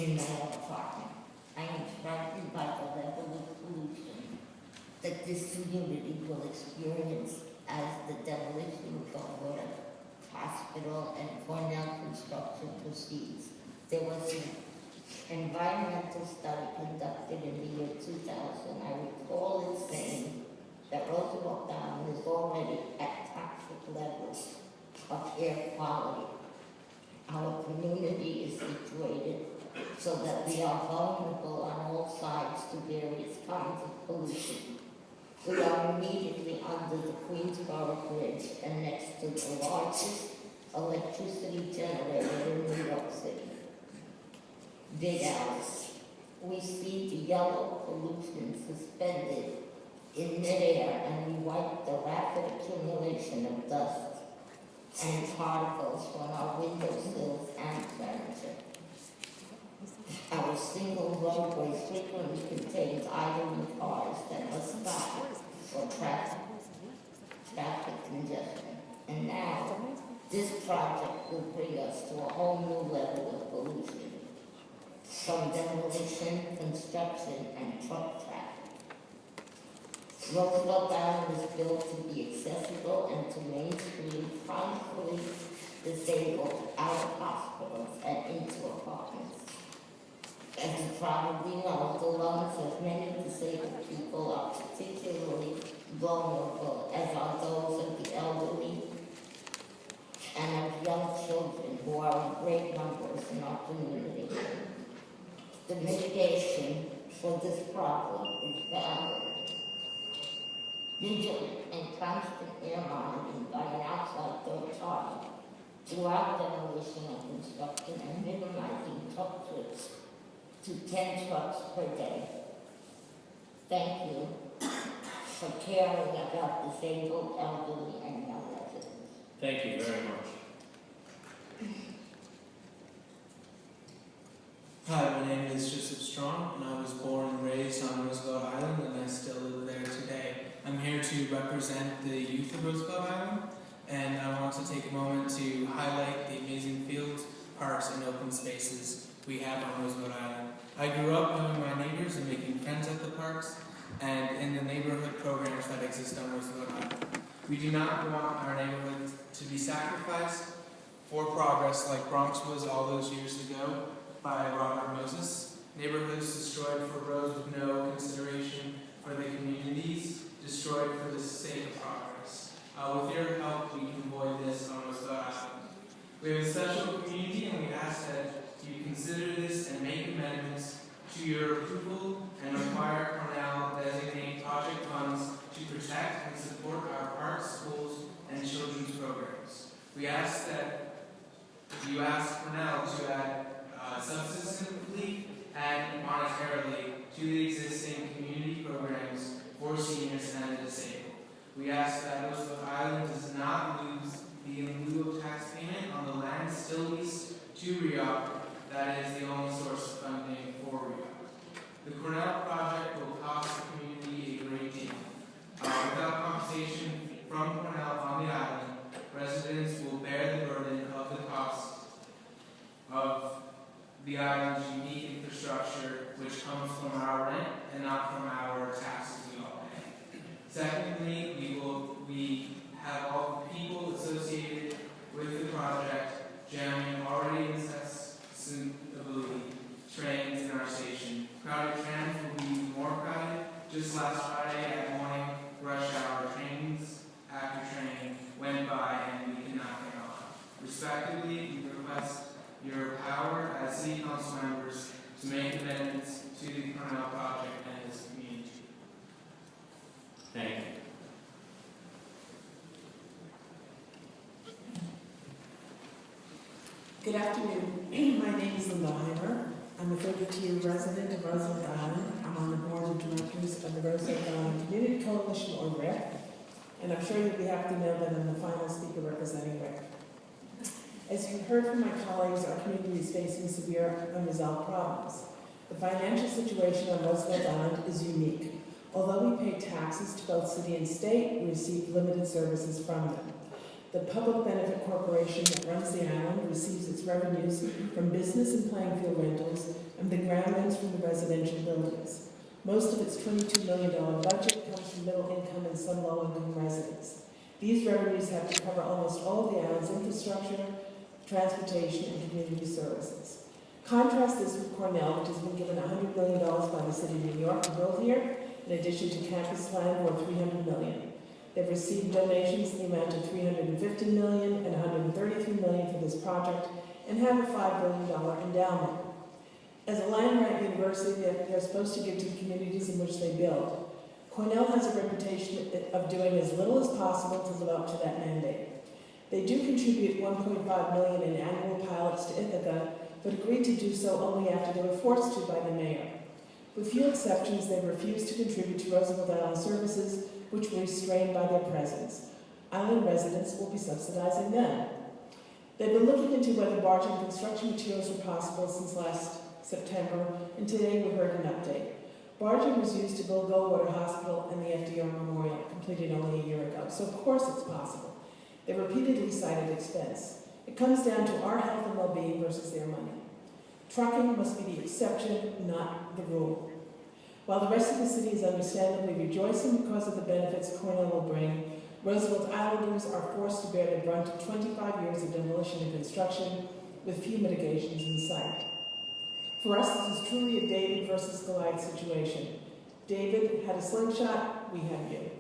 in my own apartment. I am frightened by the level of pollution that this community will experience as the demolition of the water hospital and Cornell construction proceeds. There was an environmental study conducted in the year 2000. I recall it saying that Roosevelt Island is already at toxic levels of air quality. Our community is situated so that we are vulnerable on all sides to various kinds of pollution. We are immediately under the Queensboro Bridge and next to the largest electricity generator in New York City. Big Alice. We see the yellow pollution suspended in midair, and we wipe the rapid accumulation of dust and particles from our windowsills and furniture. Our single roadway frequently contains idling cars that must stop for traffic congestion. And now, this project will bring us to a whole new level of pollution, from demolition, construction, and truck traffic. Roosevelt Island is built to be accessible and to mainstream chronically disabled out of hospitals and into apartments. As you probably know, the lungs of many disabled people are particularly vulnerable, as are those of the elderly and of young children who are in great numbers in our community. The mitigation for this problem is found vigilant and constant air monitoring by an outside third party throughout demolition and construction, and minimizing truck trips to 10 trucks per day. Thank you for caring about disabled, elderly, and young residents. Thank you very much. Hi, my name is Joseph Strong, and I was born and raised on Roosevelt Island, and I still live there today. I'm here to represent the youth of Roosevelt Island, and I want to take a moment to highlight the amazing fields, parks, and open spaces we have on Roosevelt Island. I grew up knowing my neighbors and making friends at the parks and in the neighborhood programs that exist on Roosevelt Island. We do not want our neighborhood to be sacrificed for progress like Bronx was all those years ago by Robert Moses. Neighborhoods destroyed for roads with no consideration for the communities, destroyed for the sake of progress. With your help, we can avoid this on Roosevelt Island. We have a special community, and we ask that you consider this and make amendments to your approval and require Cornell designate project funds to protect and support our parks, schools, and children's programs. We ask that you ask Cornell to add substantively and monetarily to the existing community programs for seniors and the disabled. We ask that Roosevelt Island does not lose the in lieu of tax payment on the land still leased to REOC that is the only source of funding for REOC. The Cornell project will cost the community a great deal. Without compensation from Cornell on the island, residents will bear the burden of the cost of the island's unique infrastructure, which comes from our rent and not from our taxes we all pay. Secondly, we have all the people associated with the project jamming already incessantly trains in our station. Crowded trams will be more crowded. Just last Friday at morning rush hour, trains after train went by and we could not get on. Respectively, we request your power as City Council members to make amendments to the Cornell project and this community. Thank you. Good afternoon. My name is Linda Heimer. I'm a 32-year resident of Roosevelt Island. I'm on the board of directors of the Roosevelt Island Community Coalition, or RIC, and I'm sure you'll be happy to know that I'm the final speaker representing RIC. As you heard from my colleagues, our community is facing severe unresolved problems. The financial situation on Roosevelt Island is unique. Although we pay taxes to both city and state, we receive limited services from them. The public benefit corporation that runs the island receives its revenues from business and playing field rentals and the ground rents from the residential buildings. Most of its $22 million budget comes from middle income and some low income residents. These revenues have to cover almost all of the island's infrastructure, transportation, and community services. Contrast this with Cornell, which has been given $100 million by the city of New York to build here, in addition to campus land worth $300 million. They've received donations in the amount of $350 million and $133 million for this project, and have a $5 billion endowment. As a land-grant university, they're supposed to give to the communities in which they build. Cornell has a reputation of doing as little as possible to live up to that mandate. They do contribute $1.5 million in annual pilots to Ithaca, but agreed to do so only after they were forced to by the mayor. With few exceptions, they refused to contribute to Roosevelt Island services, which were restrained by their presence. Island residents will be subsidizing them. They've been looking into whether barging construction materials were possible since last September, and today we heard an update. Barging was used to build Goldwater Hospital and the FDR Memorial, completed only a year ago, so of course it's possible. They repeatedly cited expense. It comes down to our health and well-being versus their money. Trucking must be the exception, not the rule. While the rest of the city is understandably rejoicing because of the benefits Cornell will bring, Roosevelt Islanders are forced to bear the brunt of 25 years of demolition and construction with few mitigations in sight. For us, this is truly a David versus Goliath situation. David had a slingshot, we have you.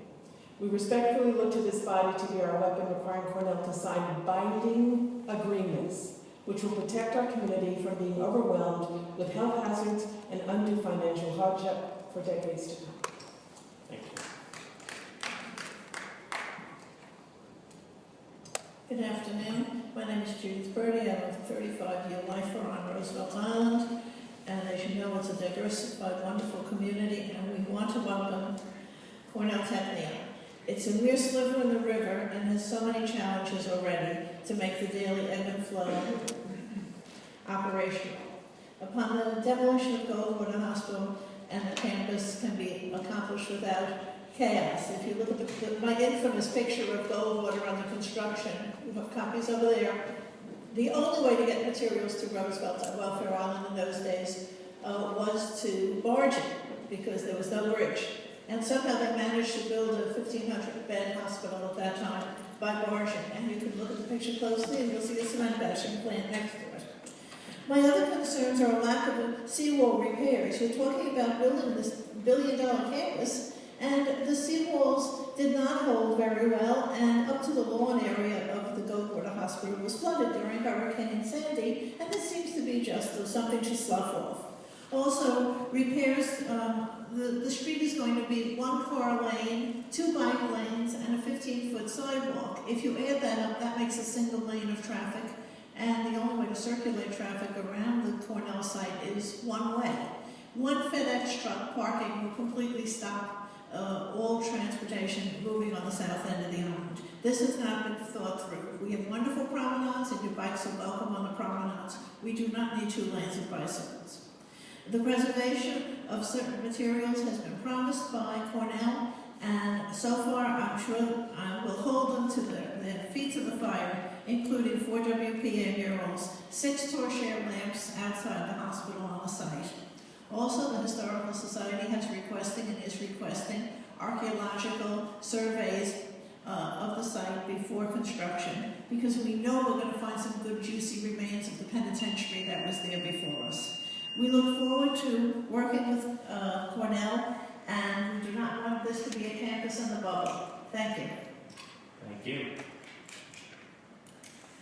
We respectfully look to this body to be our weapon, requiring Cornell to sign binding agreements which will protect our community from being overwhelmed with health hazards and undue financial hardship for decades to come. Thank you. Good afternoon. My name is Judith Purdy. I'm a 35-year lifer on Roosevelt Island. And as you know, it's a diversified, wonderful community, and we want to welcome Cornell Technion. It's a mere sliver in the river and has so many challenges already to make the daily ebb and flow operational. Upon the demolition of Goldwater Hospital and the campus can be accomplished without chaos. If you look at my infamous picture of Goldwater under construction, we have copies over there. The only way to get materials to Roosevelt at Welfare Island in those days was to barge it, because there was no bridge. And somehow they managed to build a 1,500-bed hospital at that time by barging. And you can look at the picture closely and you'll see a cement batching plant next to it. My other concerns are a lack of seawall repairs. You're talking about building this billion-dollar campus, and the seawalls did not hold very well, and up to the lawn area of the Goldwater Hospital was flooded during Hurricane Sandy, and this seems to be just something to slough off. Also, repairs, the street is going to be 1-car lane, 2 bike lanes, and a 15-foot sidewalk. If you add that up, that makes a single lane of traffic, and the only way to circulate traffic around the Cornell site is one way. One FedEx truck parking will completely stop all transportation moving on the south end of the island. This has not been thought through. We have wonderful promenades, and your bikes are welcome on the promenades. We do not need 2 lanes of bicycles. The preservation of certain materials has been promised by Cornell, and so far I'm sure I will hold them to their feet to the fire, including 4 WPA murals, 6 torchlight lamps outside the hospital on the site. Also, the Historical Society has requesting and is requesting archaeological surveys of the site before construction, because we know we're going to find some good juicy remains of the penitentiary that was there before us. We look forward to working with Cornell, and we do not want this to be a campus in the bubble. Thank you. Thank you.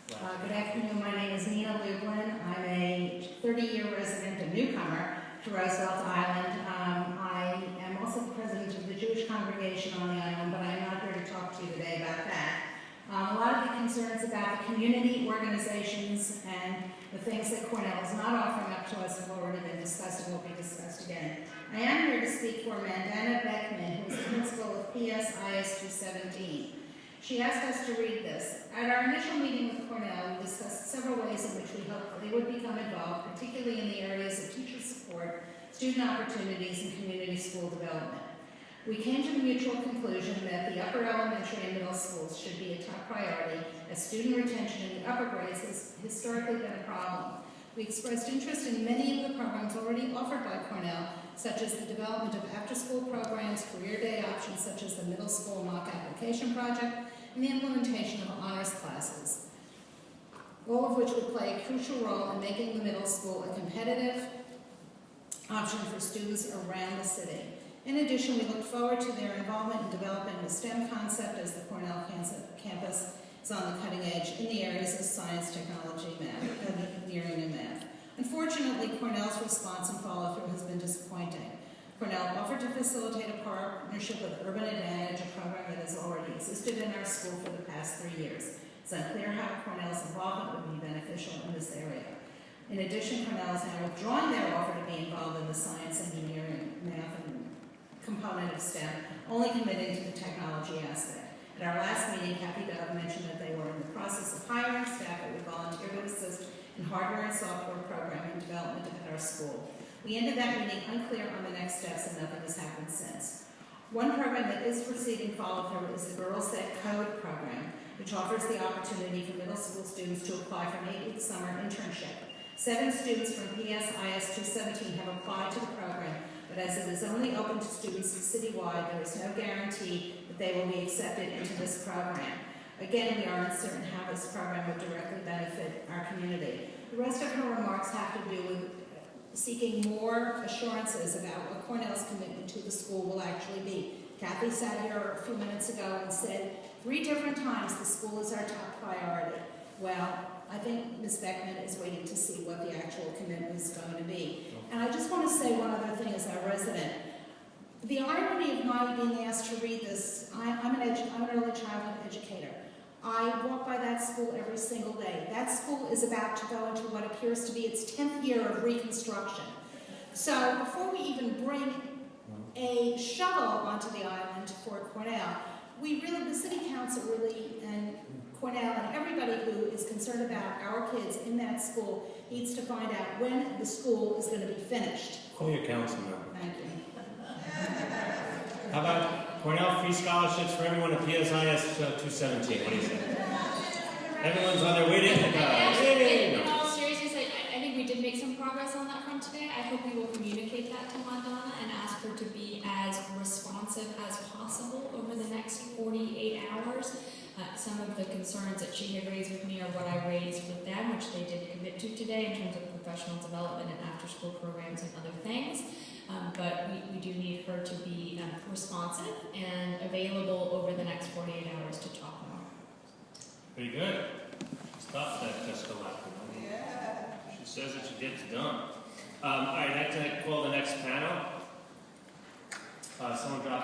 Good afternoon. My name is Nina Lublin. I'm a 30-year resident, a newcomer to Roosevelt Island. I am also the president of the Jewish congregation on the island, but I'm not here to talk to you today about that. A lot of the concerns about the community organizations and the things that Cornell is not offering up to us have already been discussed and will be discussed again. I am here to speak for Mandana Beckman, who is the principal of PSIS 217. She asked us to read this. At our initial meeting with Cornell, we discussed several ways in which we hoped they would become involved, particularly in the areas of teacher support, student opportunities, and community school development. We came to the mutual conclusion that the upper elementary and middle schools should be a top priority, as student retention in the upper grades has historically been a problem. We expressed interest in many of the programs already offered by Cornell, such as the development of after-school programs, career day options such as the middle school mock application project, and the implementation of honors classes, all of which would play a crucial role in making the middle school a competitive option for students around the city. In addition, we look forward to their involvement in developing the STEM concept, as the Cornell campus is on the cutting edge in the areas of science, technology, math, engineering, and math. Unfortunately, Cornell's response and follow-through has been disappointing. Cornell offered to facilitate a partnership with Urban Advantage, a program that has already existed in our school for the past 3 years. It's unclear how Cornell's involvement would be beneficial in this area. In addition, Cornell is now withdrawing their offer to be involved in the science, engineering, math, and component of STEM, only committing to the technology aspect. At our last meeting, Kathy Dove mentioned that they were in the process of hiring staff that would volunteer to assist in hardware and software programming development at our school. We ended that meeting unclear on the next steps, and nothing has happened since. One program that is receiving follow-through is the Girls That Code program, which offers the opportunity for middle school students to apply for an 8-week summer internship. 7 students from PSIS 217 have applied to the program, but as it is only open to students citywide, there is no guarantee that they will be accepted into this program. Again, we are uncertain how this program would directly benefit our community. The rest of her remarks have to do with seeking more assurances about what Cornell's commitment to the school will actually be. Kathy sat here a few minutes ago and said 3 different times the school is our top priority. Well, I think Ms. Beckman is waiting to see what the actual commitment is going to be. And I just want to say one other thing as our resident. The irony of my being asked to read this, I'm an early childhood educator. I walk by that school every single day. That school is about to go into what appears to be its 10th year of reconstruction. So before we even bring a shovel onto the island for Cornell, the city council really, and Cornell and everybody who is concerned about our kids in that school needs to find out when the school is going to be finished. Call your council member. Thank you. How about Cornell free scholarships for everyone at PSIS 217? What do you say? Everyone's on their way to Ithaca. In all seriousness, I think we did make some progress on that front today. I hope we will communicate that to Madonna and ask her to be as responsive as possible over the next 48 hours. Some of the concerns that she had raised with me are what I raised with them, which they did commit to today in terms of professional development and after-school programs and other things. But we do need her to be responsive and available over the next 48 hours to talk more. Pretty good. Stop that Jessica laughing. Yeah. She says that she gets done. All right, I'd like to call the next panel. Someone drop